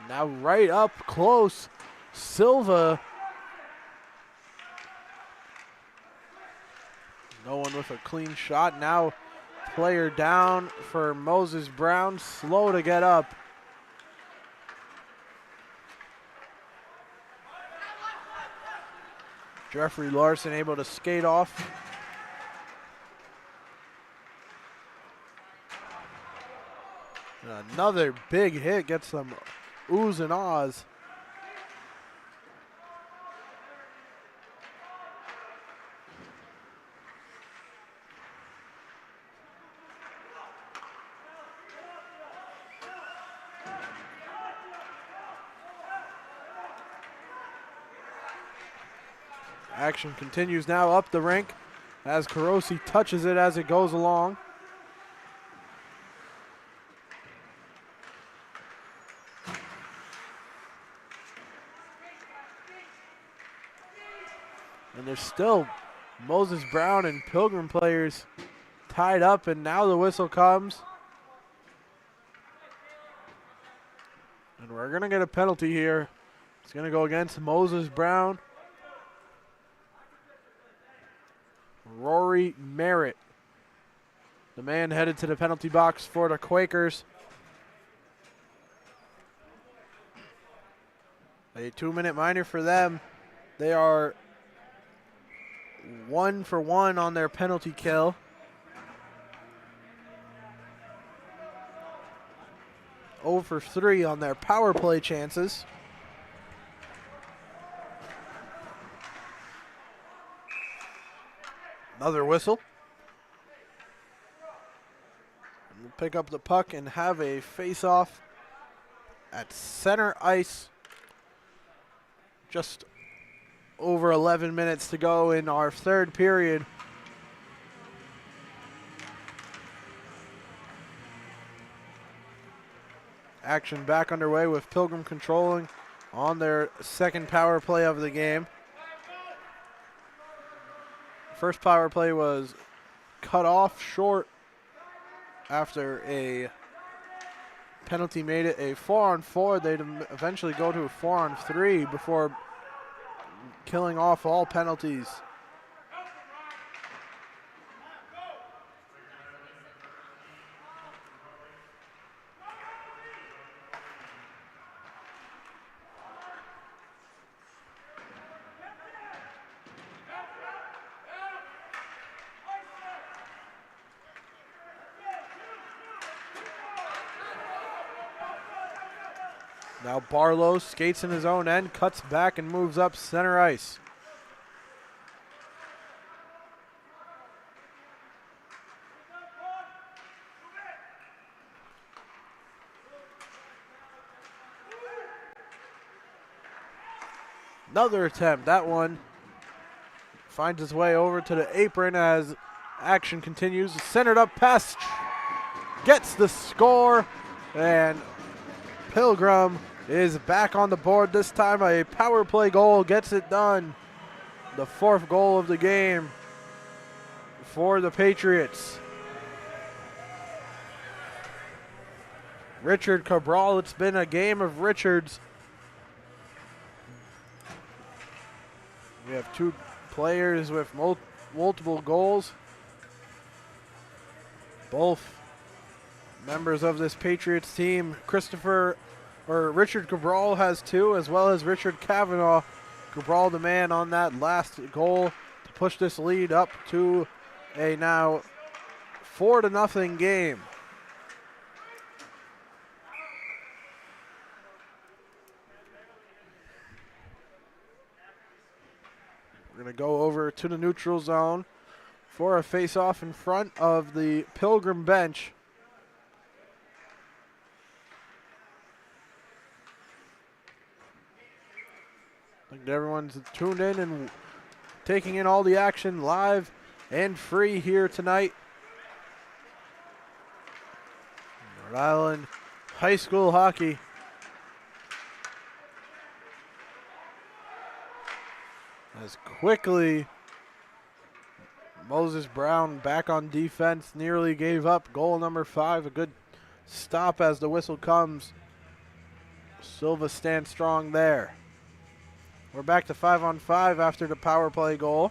Now right up close, Silva. No one with a clean shot. Now player down for Moses Brown. Slow to get up. Jeffrey Larson able to skate off. And another big hit gets some oohs and ahs. Action continues now up the rink as Carosi touches it as it goes along. And there's still Moses Brown and Pilgrim players tied up, and now the whistle comes. And we're going to get a penalty here. It's going to go against Moses Brown. Rory Merritt, the man headed to the penalty box for the Quakers. A 2-minute minor for them. They are 1 for 1 on their penalty kill. Over 3 on their power play chances. Another whistle. And we'll pick up the puck and have a face-off at center ice. Just over 11 minutes to go in our third period. Action back underway with Pilgrim controlling on their second power play of the game. First power play was cut off short after a penalty made it a 4-on-4. They'd eventually go to a 4-on-3 before killing off all penalties. Now Barlow skates in his own end, cuts back and moves up center ice. Another attempt. That one finds its way over to the apron as action continues. Centered up pass. Gets the score. And Pilgrim is back on the board. This time a power play goal gets it done. The 4th goal of the game for the Patriots. Richard Cabral. It's been a game of Richards. We have 2 players with multiple goals. Both members of this Patriots team. Richard Cabral has 2, as well as Richard Kavanaugh. Cabral the man on that last goal to push this lead up to a now 4-0 game. We're going to go over to the neutral zone for a face-off in front of the Pilgrim bench. I think everyone's tuned in and taking in all the action live and free here tonight. Rhode Island High School hockey. As quickly Moses Brown back on defense, nearly gave up goal number 5. A good stop as the whistle comes. Silva stands strong there. We're back to 5-on-5 after the power play goal.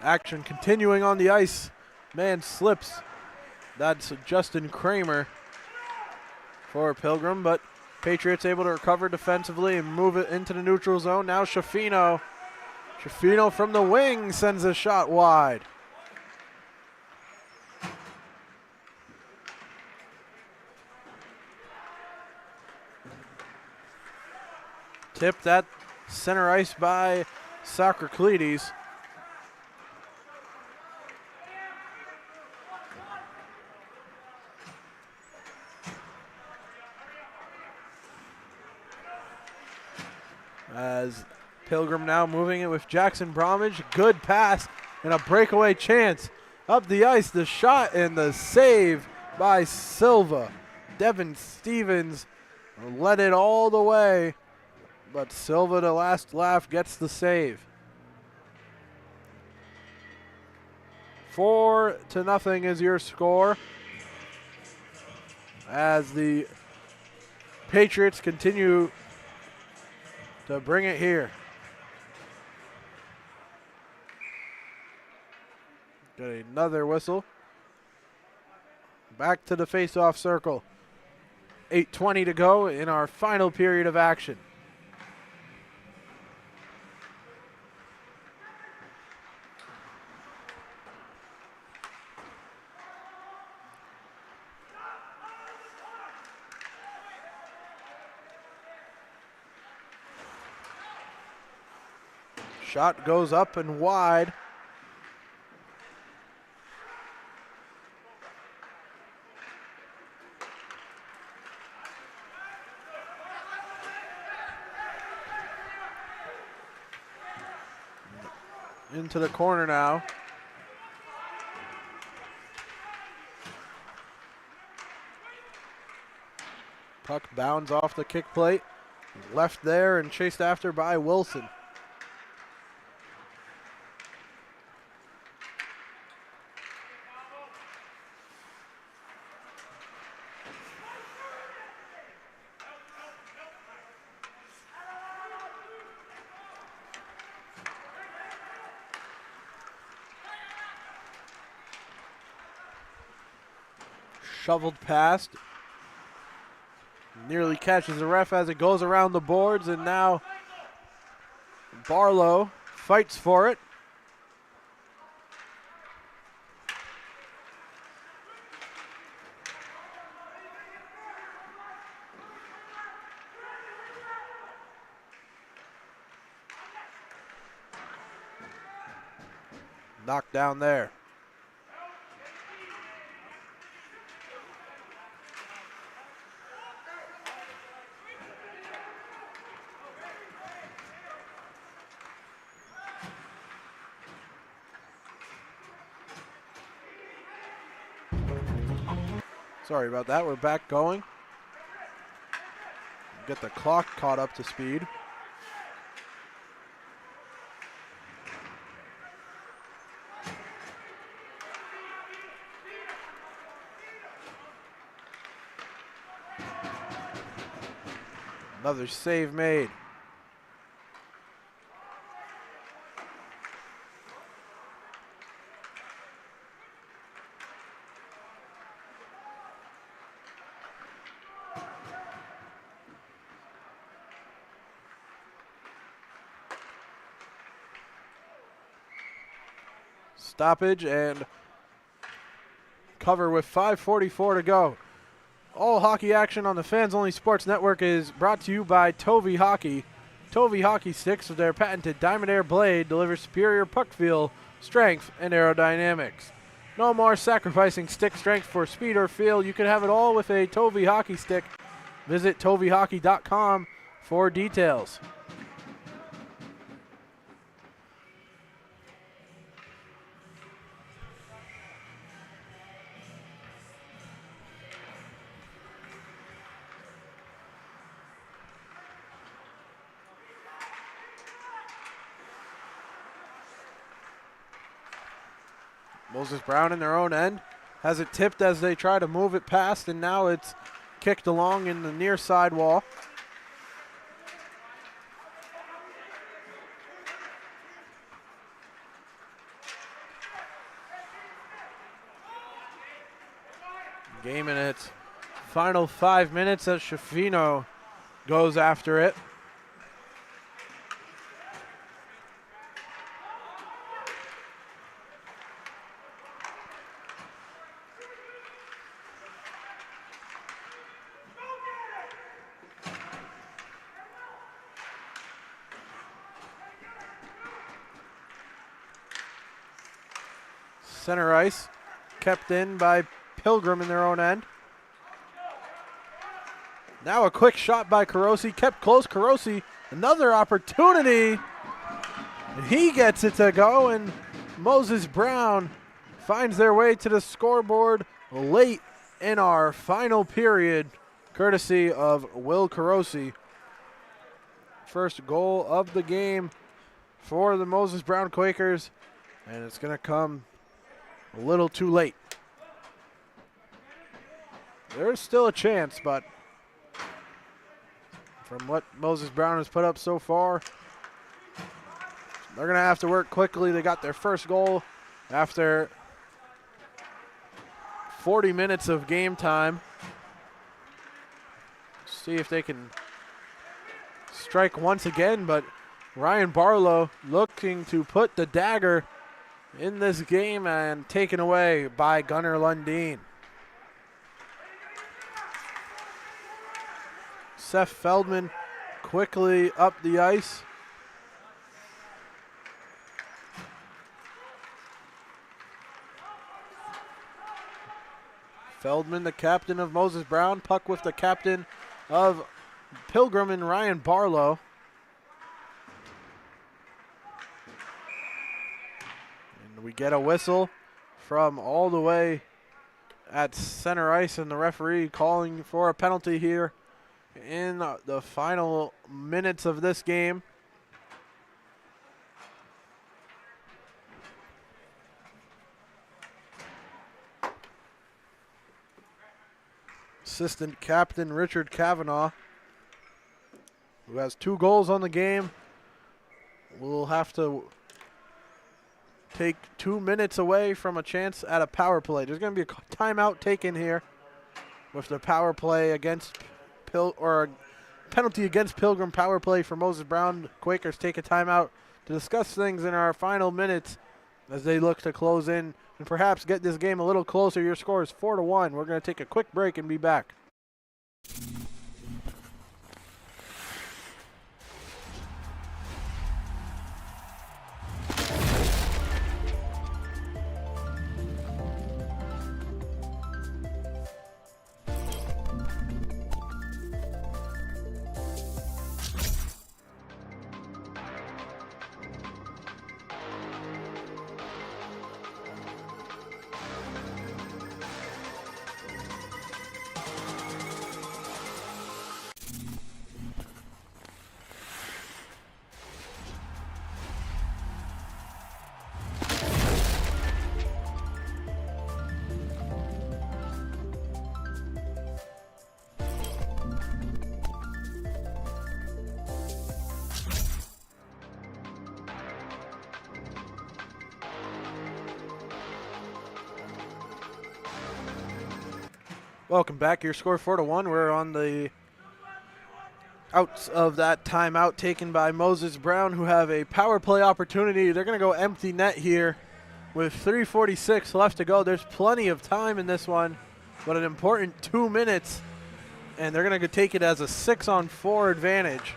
Action continuing on the ice. Man slips. That's Justin Kramer for Pilgrim, but Patriots able to recover defensively and move it into the neutral zone. Now Shafino. Shafino from the wing sends a shot wide. Tipped at center ice by Socrates. As Pilgrim now moving it with Jackson Bromwich. Good pass and a breakaway chance. Up the ice, the shot and the save by Silva. Devin Stevens led it all the way, but Silva, the last laugh, gets the save. 4-0 is your score as the Patriots continue to bring it here. Got another whistle. Back to the face-off circle. 8:20 to go in our final period of action. Shot goes up and wide. Into the corner now. Puck bounds off the kick plate. Left there and chased after by Wilson. Shoveled past. Nearly catches the ref as it goes around the boards, and now Barlow fights for it. Knocked down there. Sorry about that. We're back going. Get the clock caught up to speed. Another save made. Stoppage and cover with 5:44 to go. All hockey action on the Fans Only Sports Network is brought to you by Tovey Hockey. Tovey Hockey sticks with their patented Diamond Air blade deliver superior puck feel, strength, and aerodynamics. No more sacrificing stick strength for speed or feel. You can have it all with a Tovey Hockey stick. Visit toveyhockey.com for details. Moses Brown in their own end has it tipped as they try to move it past, and now it's kicked along in the near side wall. Game in its final 5 minutes as Shafino goes after it. Center ice kept in by Pilgrim in their own end. Now a quick shot by Carosi, kept close. Carosi, another opportunity. He gets it to go, and Moses Brown finds their way to the scoreboard late in our final period, courtesy of Will Carosi. First goal of the game for the Moses Brown Quakers, and it's going to come a little too late. There's still a chance, but from what Moses Brown has put up so far. They're going to have to work quickly. They got their first goal after 40 minutes of game time. See if they can strike once again, but Ryan Barlow looking to put the dagger in this game and taken away by Gunnar Lundin. Seth Feldman quickly up the ice. Feldman, the captain of Moses Brown, puck with the captain of Pilgrim and Ryan Barlow. And we get a whistle from all the way at center ice, and the referee calling for a penalty here in the final minutes of this game. Assistant captain Richard Cavanaugh, who has 2 goals on the game, will have to take 2 minutes away from a chance at a power play. There's going to be a timeout taken here with the power play against penalty against Pilgrim. Power play for Moses Brown. Quakers take a timeout to discuss things in our final minutes as they look to close in and perhaps get this game a little closer. Your score is 4-1. We're going to take a quick break and be back. Welcome back. Your score 4-1. We're on the outs of that timeout taken by Moses Brown, who have a power play opportunity. They're going to go empty net here with 3:46 left to go. There's plenty of time in this one, but an important 2 minutes, and they're going to take it as a 6-on-4 advantage.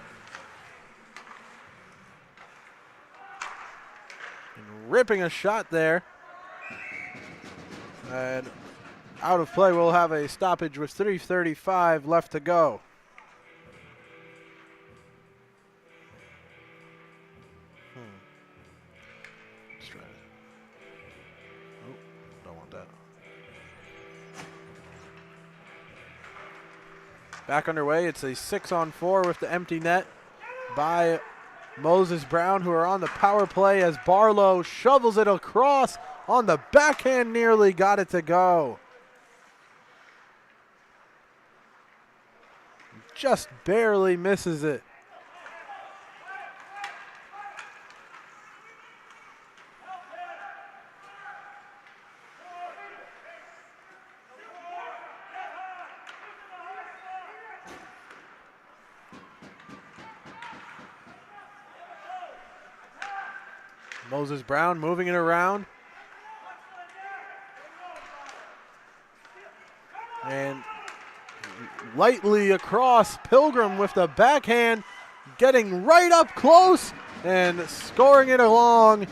And ripping a shot there. And out of play, we'll have a stoppage with 3:35 left to go. Let's try it. Oh, don't want that. Back underway. It's a 6-on-4 with the empty net by Moses Brown, who are on the power play as Barlow shovels it across on the backhand, nearly got it to go. Just barely misses it. Moses Brown moving it around. And lightly across, Pilgrim with the backhand, getting right up close and scoring it along.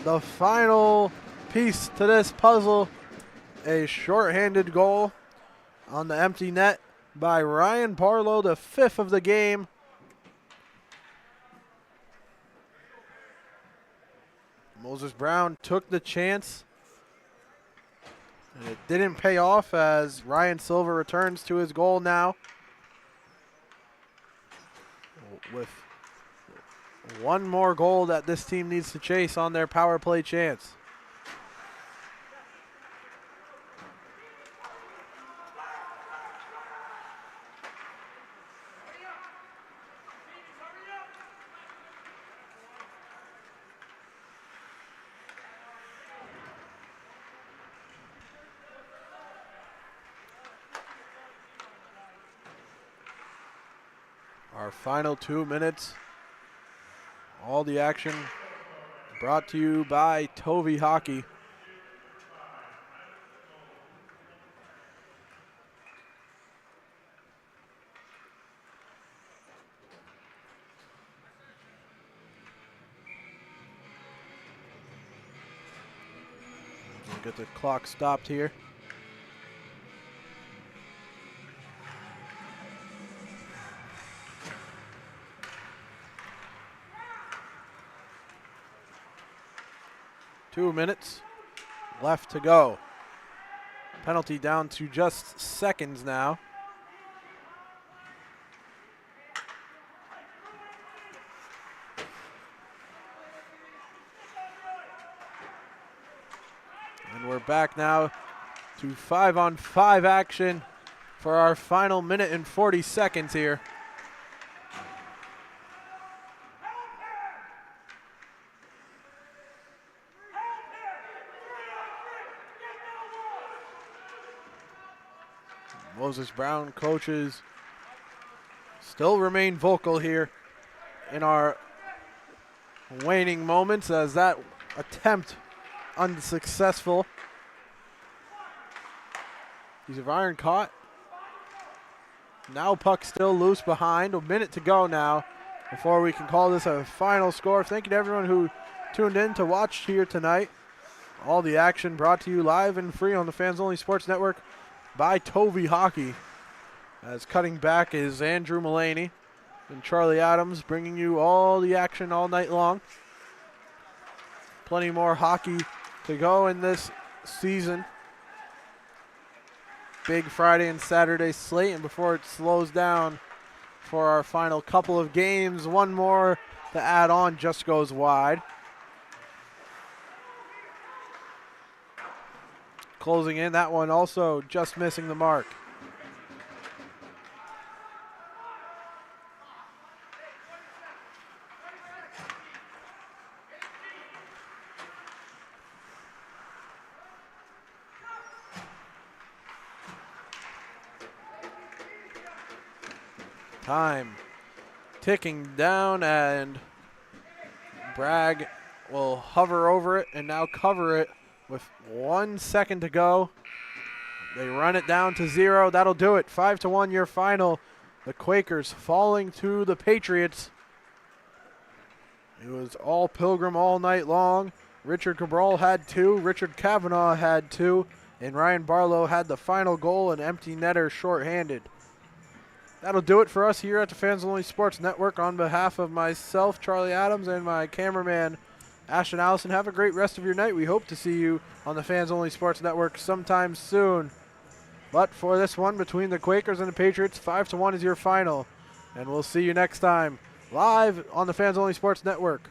The final piece to this puzzle, a shorthanded goal on the empty net by Ryan Barlow, the 5th of the game. Moses Brown took the chance, and it didn't pay off as Ryan Silver returns to his goal now with one more goal that this team needs to chase on their power play chance. Our final 2 minutes. All the action brought to you by Tovey Hockey. We'll get the clock stopped here. Two minutes left to go. Penalty down to just seconds now. And we're back now to 5-on-5 action for our final minute and 40 seconds here. Moses Brown coaches still remain vocal here in our waning moments as that attempt unsuccessful. Piece of iron caught. Now puck still loose behind. A minute to go now before we can call this a final score. Thank you to everyone who tuned in to watch here tonight. All the action brought to you live and free on the Fans Only Sports Network by Tovey Hockey. As cutting back is Andrew Mullaney and Charlie Adams, bringing you all the action all night long. Plenty more hockey to go in this season. Big Friday and Saturday slate, and before it slows down for our final couple of games, one more to add on just goes wide. Closing in, that one also just missing the mark. Time ticking down, and Bragg will hover over it and now cover it with 1 second to go. They run it down to 0. That'll do it. 5-1 your final. The Quakers falling to the Patriots. It was all Pilgrim all night long. Richard Cabral had 2. Richard Kavanaugh had 2. And Ryan Barlow had the final goal, an empty netter shorthanded. That'll do it for us here at the Fans Only Sports Network. On behalf of myself, Charlie Adams, and my cameraman, Ashton Allison, have a great rest of your night. We hope to see you on the Fans Only Sports Network sometime soon. But for this one between the Quakers and the Patriots, 5-1 is your final. And we'll see you next time live on the Fans Only Sports Network.